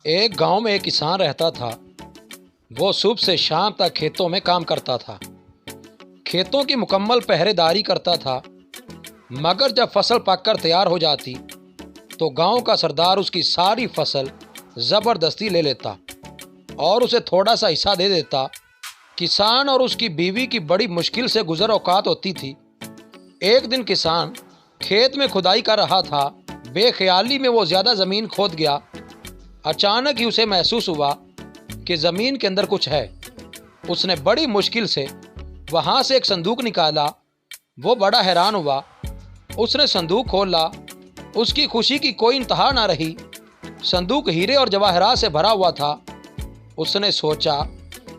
एक गांव में एक किसान रहता था। वो सुबह से शाम तक खेतों में काम करता था। खेतों की मुकम्मल पहरेदारी करता था। मगर जब फसल पककर तैयार हो जाती तो गांव का सरदार उसकी सारी फसल ज़बरदस्ती ले लेता और उसे थोड़ा सा हिस्सा दे देता। किसान और उसकी बीवी की बड़ी मुश्किल से गुजर औकात होती थी। एक दिन किसान खेत में खुदाई कर रहा था। बेख्याली में वो ज़्यादा ज़मीन खोद गया। अचानक ही उसे महसूस हुआ कि ज़मीन के अंदर कुछ है। उसने बड़ी मुश्किल से वहाँ से एक संदूक निकाला। वो बड़ा हैरान हुआ। उसने संदूक खोला। उसकी खुशी की कोई इंतहा ना रही। संदूक हीरे और जवाहरात से भरा हुआ था। उसने सोचा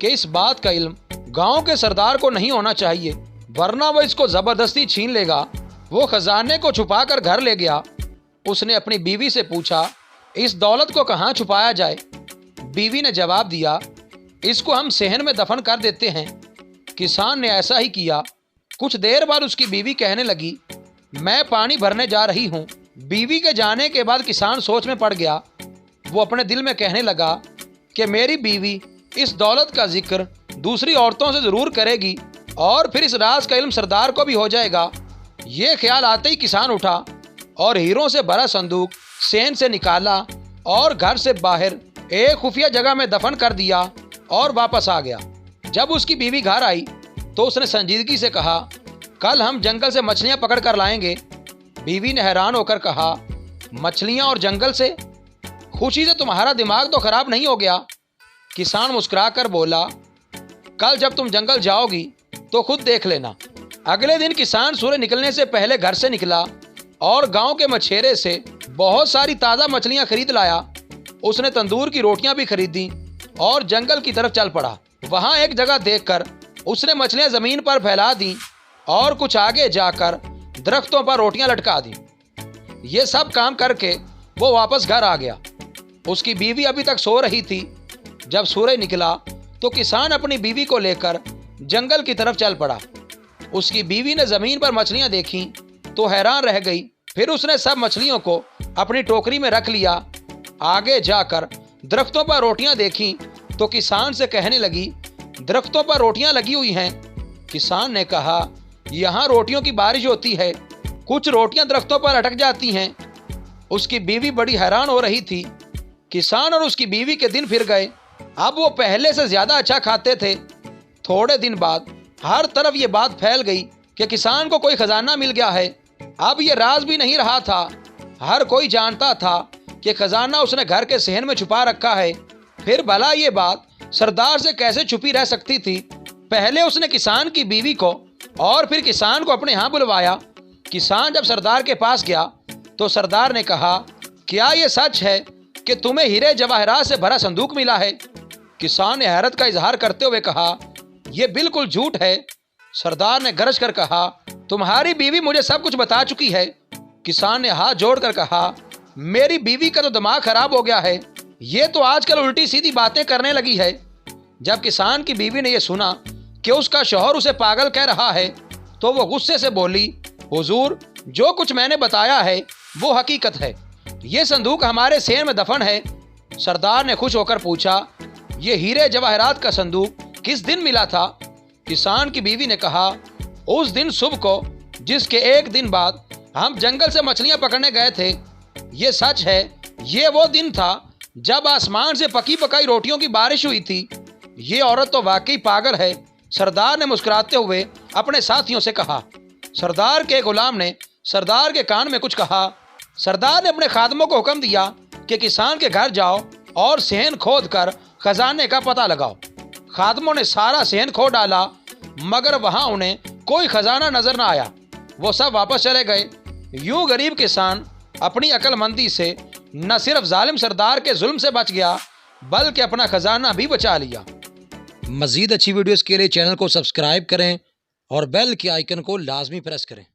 कि इस बात का इल्म गांव के सरदार को नहीं होना चाहिए, वरना वह इसको ज़बरदस्ती छीन लेगा। वो खजाने को छुपा कर घर ले गया। उसने अपनी बीवी से पूछा, इस दौलत को कहाँ छुपाया जाए? बीवी ने जवाब दिया, इसको हम सहन में दफन कर देते हैं। किसान ने ऐसा ही किया। कुछ देर बाद उसकी बीवी कहने लगी, मैं पानी भरने जा रही हूँ। बीवी के जाने के बाद किसान सोच में पड़ गया। वो अपने दिल में कहने लगा कि मेरी बीवी इस दौलत का जिक्र दूसरी औरतों से ज़रूर करेगी और फिर इस राज का इल्म सरदार को भी हो जाएगा। ये ख्याल आते ही किसान उठा और हीरों से भरा संदूक सेन से निकाला और घर से बाहर एक खुफिया जगह में दफन कर दिया और वापस आ गया। जब उसकी बीवी घर आई तो उसने संजीदगी से कहा, कल हम जंगल से मछलियां पकड़ कर लाएंगे। बीवी ने हैरान होकर कहा, मछलियां और जंगल से? खुशी से तुम्हारा दिमाग तो खराब नहीं हो गया? किसान मुस्कुराकर बोला, कल जब तुम जंगल जाओगी तो खुद देख लेना। अगले दिन किसान सूर्य निकलने से पहले घर से निकला और गांव के मछेरे से बहुत सारी ताज़ा मछलियां खरीद लाया। उसने तंदूर की रोटियां भी खरीदी और जंगल की तरफ चल पड़ा। वहां एक जगह देखकर उसने मछलियां जमीन पर फैला दी और कुछ आगे जाकर दरख्तों पर रोटियां लटका दी। ये सब काम करके वो वापस घर आ गया। उसकी बीवी अभी तक सो रही थी। जब सूरज निकला तो किसान अपनी बीवी को लेकर जंगल की तरफ चल पड़ा। उसकी बीवी ने जमीन पर मछलियां देखी तो हैरान रह गई। फिर उसने सब मछलियों को अपनी टोकरी में रख लिया। आगे जाकर दरख्तों पर रोटियां देखी तो किसान से कहने लगी, दरख्तों पर रोटियां लगी हुई हैं। किसान ने कहा, यहाँ रोटियों की बारिश होती है, कुछ रोटियां दरख्तों पर अटक जाती हैं। उसकी बीवी बड़ी हैरान हो रही थी। किसान और उसकी बीवी के दिन फिर गए। अब वो पहले से ज्यादा अच्छा खाते थे। थोड़े दिन बाद हर तरफ ये बात फैल गई कि किसान को कोई खजाना मिल गया है। अब ये राज भी नहीं रहा था। हर कोई जानता था कि खजाना उसने घर के सहन में छुपा रखा है। फिर भला ये बात सरदार से कैसे छुपी रह सकती थी? पहले उसने किसान की बीवी को और फिर किसान को अपने यहाँ बुलवाया। किसान जब सरदार के पास गया तो सरदार ने कहा, क्या ये सच है कि तुम्हें हीरे जवाहरात से भरा संदूक मिला है? किसान ने हैरत का इजहार करते हुए कहा, यह बिल्कुल झूठ है। सरदार ने गरज कर कहा, तुम्हारी बीवी मुझे सब कुछ बता चुकी है। किसान ने हाथ जोड़कर कहा, मेरी बीवी का तो दिमाग खराब हो गया है, ये तो आजकल उल्टी सीधी बातें करने लगी है। जब किसान की बीवी ने यह सुना कि उसका शौहर उसे पागल कह रहा है तो वो गुस्से से बोली, हुजूर, जो कुछ मैंने बताया है वो हकीकत है। ये संदूक हमारे सेन में दफन है। सरदार ने खुश होकर पूछा, ये हीरे जवाहरात का संदूक किस दिन मिला था? किसान की बीवी ने कहा, उस दिन सुबह को, जिसके एक दिन बाद हम जंगल से मछलियां पकड़ने गए थे। ये सच है, ये वो दिन था जब आसमान से पकी पकाई रोटियों की बारिश हुई थी। ये औरत तो वाकई पागल है। सरदार ने मुस्कुराते हुए अपने साथियों से कहा। सरदार के गुलाम ने सरदार के कान में कुछ कहा। सरदार ने अपने खादमों को हुक्म दिया कि किसान के घर जाओ और सहन खोद कर खजाने का पता लगाओ। खादमों ने सारा सहन खोद डाला मगर वहां उन्हें कोई खजाना नजर न आया। वो सब वापस चले गए। यूं गरीब किसान अपनी अक्लमंदी से न सिर्फ जालिम सरदार के जुल्म से बच गया बल्कि अपना खजाना भी बचा लिया। मज़ीद अच्छी वीडियोस के लिए चैनल को सब्सक्राइब करें और बेल के आइकन को लाजमी प्रेस करें।